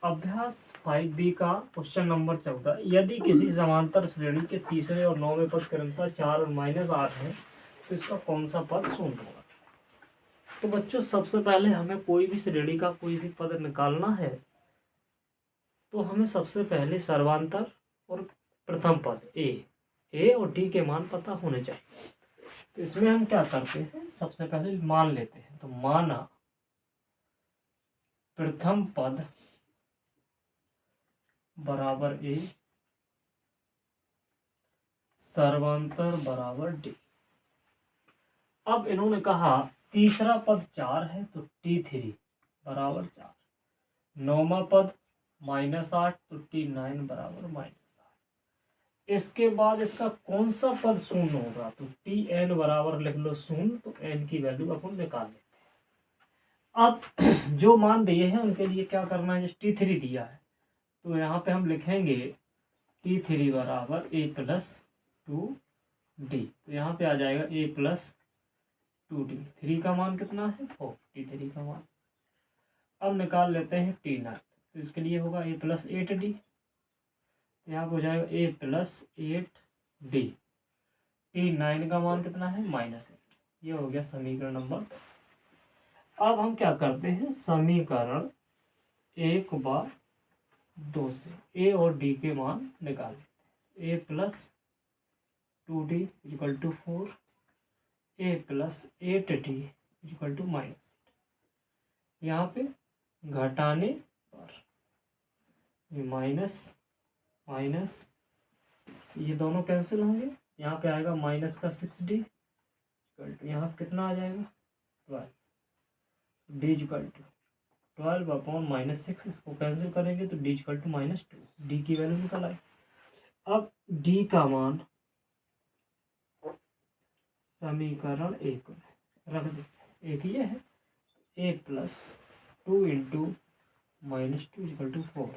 अभ्यास 5B का question number 14। यदि किसी समांतर श्रेणी के तीसरे और नौवें पद क्रमशः 4 और -8 है तो इसका कौन सा पद शून्य होगा। तो बच्चों सबसे पहले हमें कोई भी श्रेणी का कोई भी पद निकालना है तो हमें सबसे पहले सर्वांतर और प्रथम पद ए और डी के मान पता होने चाहिए। तो इसमें हम क्या करते हैं, सबसे पहले मान लेते हैं। तो माना प्रथम पद बराबर ए, सर्वांतर बराबर डी। अब इन्होंने कहा तीसरा पद 4 है तो T3 बराबर 4, नौवां पद -8 तो T9 बराबर -8। इसके बाद इसका कौन सा पद शून्य होगा, तो Tn बराबर लिख लो शून्य। तो n की वैल्यू अपन निकाल लेते हैं। अब जो मान दिए हैं उनके लिए क्या करना है, जैसे T3 दिया है तो यहाँ पे हम लिखेंगे T3 बराबर a+2d। तो यहाँ पे आ जाएगा a+2d। 3 का मान कितना है 4, T3 का मान। अब निकाल लेते हैं T9। तो इसके लिए होगा a+8d। यहाँ पे हो जाएगा a+8d। T9 का मान कितना है -8। ये हो गया समीकरण नंबर। अब हम क्या करते हैं, समीकरण 1 व 2 से a और d के मान निकाल लेते हैं। a+2d = 4, a+8d = -8। यहाँ पे घटाने पर माइनस माइनस ये दोनों कैंसिल होंगे। यहाँ पे आएगा -6d, यहाँ कितना आ जाएगा 12, d = 12/-6। इसको कैंसिल करेंगे तो d = -2। d की वैल्यू निकल आई। अब d का मान समीकरण 1 में रख देते हैं। एक ये है a+2 × -2 = 4,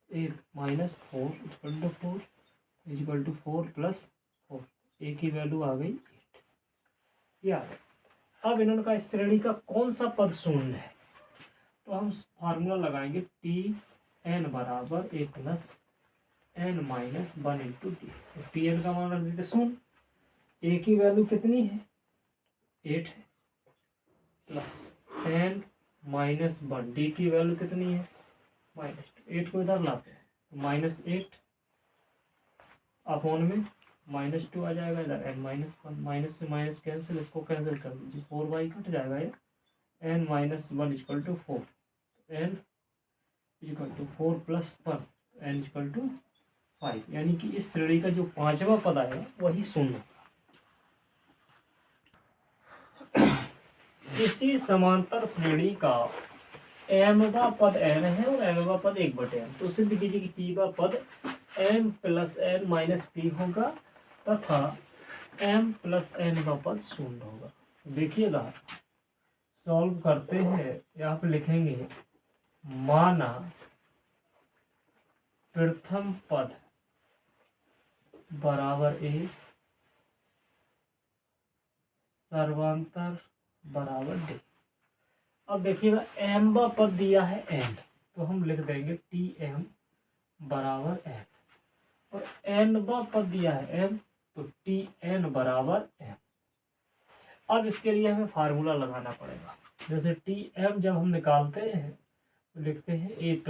a -4 = 4 = 4 + 4। a की वैल्यू आ गई 8। ये आ गया। अब इन्होंने कहा इस श्रेणी का कौन सा पद शून्य है, तो हम फार्मूला लगाएंगे Tn बराबर a + n - 1 × d। तो Tn का मान रख देते शून्य। a की वैल्यू कितनी है 8 है, प्लस n - 1, d की वैल्यू कितनी है -2। 8 को इधर लाते हैं तो -8 अपॉन में -2 आ जाएगा। इधर n - 1, माइनस से माइनस कैंसिल, इसको कैंसिल कर दीजिए, 4y कट जाएगा। ये n - 1 = 4, n = 4 + 1, n = 5। यानी कि इस श्रेणी का जो पांचवा पद आएगा वही शून्य। किसी समांतर श्रेणी का mवा पद n है और nवा पद 1/n। तो सिद्ध कीजिए कि pवा पद m + n - p होगा तथा m + nवा पद शून्य होगा। देखिएगा सॉल्व करते हैं। यहाँ पे लिखेंगे माना प्रथम पद बराबर a, सर्वांतर बराबर d। अब देखिएगा mवा पद दिया है n, तो हम लिख देंगे Tm बराबर n, और nवा पद दिया है m, तो Tn बराबर m। अब इसके लिए हमें फार्मूला लगाना पड़ेगा। जैसे Tm जब हम निकालते हैं तो लिखते हैं a +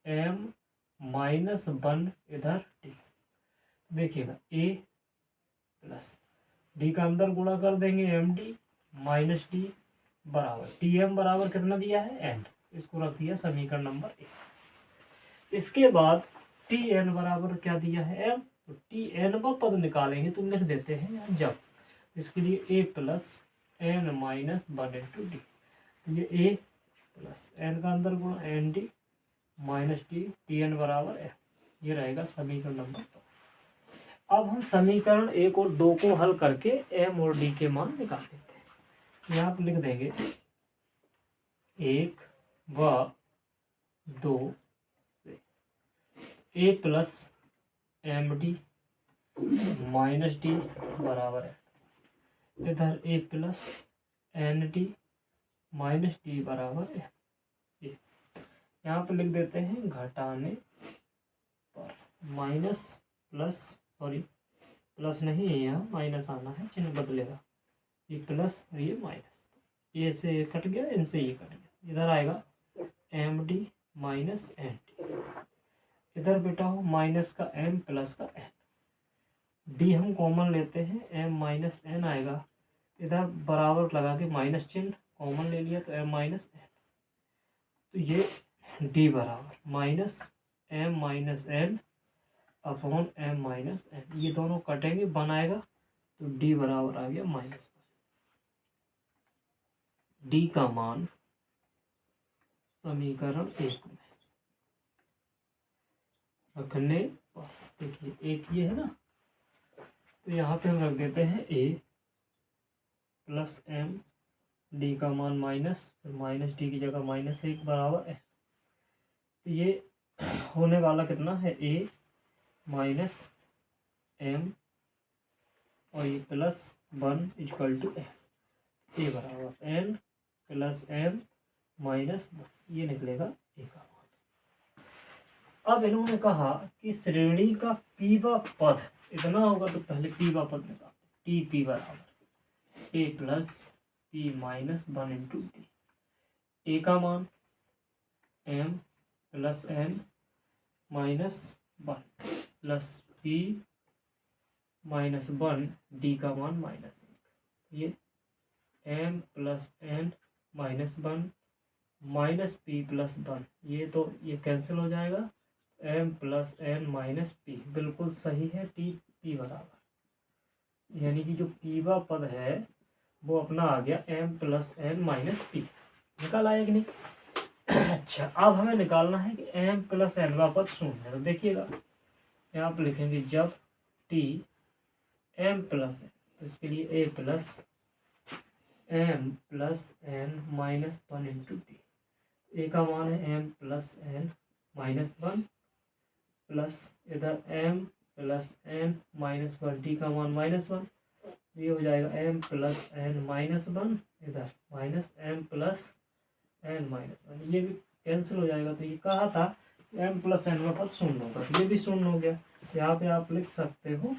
m - 1 इधर d। देखिएगा a प्लस d का अंदर गुणा कर देंगे md - d बराबर Tm बराबर कितना दिया है n। इसको रख दिया समीकरण नंबर 1। इसके बाद Tn बराबर क्या दिया है m, तो Tn पद निकालेंगे तो लिख देते हैं जब। इसके लिए a + n - 1 × d। तो ये a + n का अंदर गुणा nd - d, Tn बराबर m। ये रहेगा समीकरण नंबर 2। अब हम समीकरण 1 और 2 को हल करके m और d के मान निकाल देते हैं। यहाँ पर लिख देंगे 1 व 2 से a + md - d बराबर है, इधर a + nd - d बराबर है। यहाँ पे लिख देते हैं घटाने पर माइनस प्लस, सॉरी प्लस नहीं है, यहाँ माइनस आना है, चिन्ह बदलेगा, ये प्लस और ये माइनस, ये से ये कट गया, इनसे ये कट गया, इधर आएगा m d minus n d, इधर बेटा हो माइनस का एम प्लस का एन, डी हम कॉमन लेते हैं, एम माइनस एन आएगा, इधर बराबर लगा के माइनस चिन्ह कॉमन ले लिया तो एम माइनस एन, तो ये डी बराबर minus m minus n upon m minus n, ये दोनों कटेंगे, बनाएगा तो डी बराबर आ गया माइनस, डी का मान समीकरण 1 में रखने पर, देखिए एक ये है ना, तो यहाँ पे हम रख देते हैं ए प्लस एम, डी का मान माइनस, फिर माइनस डी की जगह माइनस 1 बराबर है, तो ये होने वाला कितना है, ए माइनस एम और ये प्लस 1 इक्वल टू एम, ए बराबर एन प्लस एम माइनस 1, ये निकलेगा ए का मान। अब इन्होंने कहा कि श्रेणी का पीवा पद इतना होगा, तो पहले पीवा पद निकाल, टी पी बराबर a plus p minus 1 into d, a का मान m plus n minus 1 plus p minus 1, d का मान माइनस 1, ये m plus n minus 1 minus p plus 1, ये तो ये कैंसिल हो जाएगा, m plus n minus p, बिल्कुल सही है, टी पी बराबर, यानी कि जो पीवा पद है वो अपना आ गया m plus n minus p, निकाल आया कि नहीं। अच्छा, अब हमें निकालना है कि एम प्लस एन का पद शून्य है, तो देखिएगा यहाँ पर लिखेंगे जब टी एम प्लस एन, तो इसके लिए a plus m plus n minus 1 into t, a का मान है m plus n minus 1 plus इधर m plus n minus 1, d का मान माइनस 1, ये हो जाएगा एम प्लस एन माइनस 1, इधर minus m plus n minus 1, ये भी कैंसिल हो जाएगा, तो ये कहा था एम प्लस एन का पद शून्य होगा, तो ये भी शून्य हो गया, यहाँ पे आप लिख सकते हो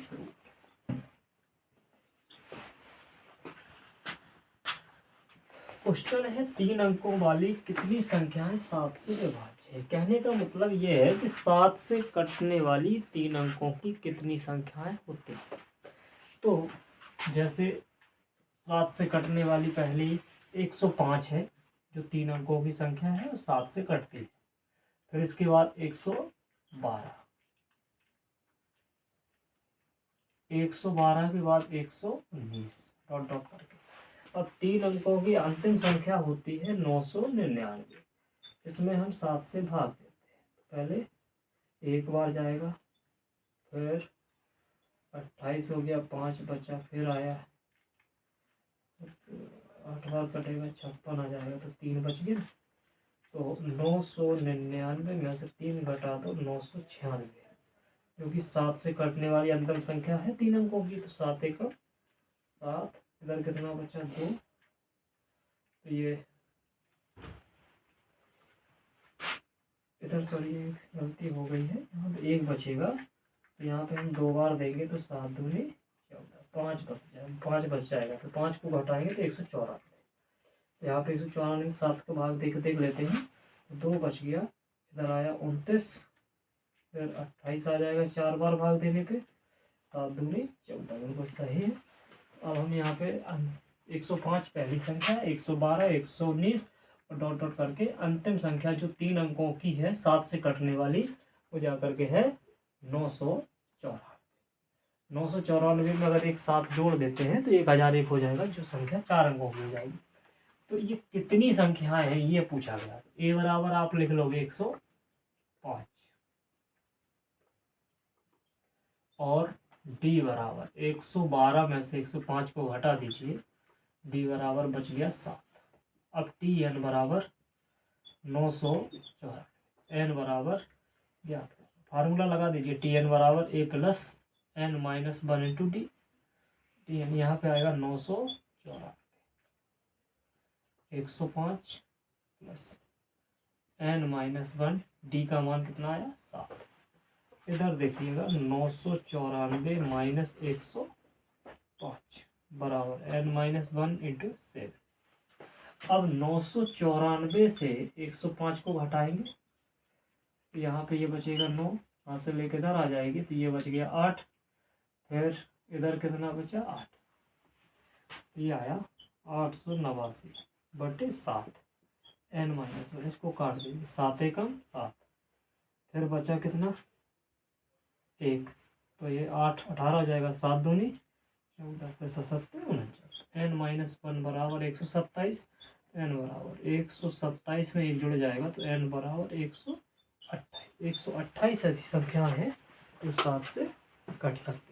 क्वेश्चन है 3 अंकों वाली कितनी संख्याएं 7 से विभाज्य है। कहने का मतलब ये है कि 7 से कटने वाली 3 अंकों की कितनी संख्याएं होती हैं। तो जैसे 7 से कटने वाली पहली 105 है, जो 3 अंकों की संख्या है और 7 से कटती है, फिर इसके बाद 112, 112 के बाद 119 डॉट डॉट करके, अब 3 अंकों की अंतिम संख्या होती है 999, इसमें हम 7 से भाग देते हैं, तो पहले एक बार जाएगा, फिर 28 हो गया, 5 बचा, फिर आया 8 बार कटेगा, 56 आ जाएगा, तो 3 बच गया, तो 999 में से 3 घटा दो 996, जो कि 7 से कटने वाली अंतिम संख्या है 3 अंकों की, तो 7 एक 7, इधर कितना बचा 2, तो ये इधर सॉरी एक गलती हो गई है, यहाँ पे 1 बचेगा, तो यहाँ पे हम 2 बार देंगे, तो 7 दूनी 14, 5 बच जाएगा, तो 5 को घटाएंगे तो 194, तो यहाँ पे 194 में 7 का भाग देख लेते हैं, तो 2 बच गया, इधर आया 29, फिर 28 आ जाएगा 4 बार भाग देने पे, 7 दूनी 14, बिल्कुल सही है। अब हम यहाँ पे 105 पहली संख्या, 112, 119 और डॉट डॉट करके अंतिम संख्या जो 3 अंकों की है 7 से कटने वाली, वो जा करके है 994। 994 में अगर एक 7 जोड़ देते हैं तो 1001 हो जाएगा, जो संख्या 4 अंकों की हो जाएगी। तो ये कितनी संख्याएं हैं ये पूछा गया। ए बराबर आप लिख लोगे 105 और डी बराबर 112 में से 105 को घटा दीजिए, डी बराबर बच गया 7। अब टी एन बराबर 994, एन बराबर ज्ञात करें, फार्मूला लगा दीजिए, टी एन बराबर a plus n minus 1 into d, t n यहाँ पे आएगा 994, 105 प्लस n-1, डी का मान कितना आया 7। इधर देखिएगा 994 माइनस 105 बराबर n-1 इंटू 7। अब 994 से 105 को घटाएंगे, यहाँ पे ये बचेगा 9, यहाँ से लेके इधर आ जाएगी तो ये बच गया 8, फिर इधर कितना बचा 8, ये आया 889/7 n-1। इसको काट देंगे, 7 एकम 7, फिर बचा कितना 1, तो ये 8 18 हो जाएगा, 7 दूनी 14, फिर 7 49, n-1 बराबर 127, n बराबर 127 में 1 जुड़ जाएगा तो n बराबर 128। 128 ऐसी संख्या है जो 7 से कट सकती है।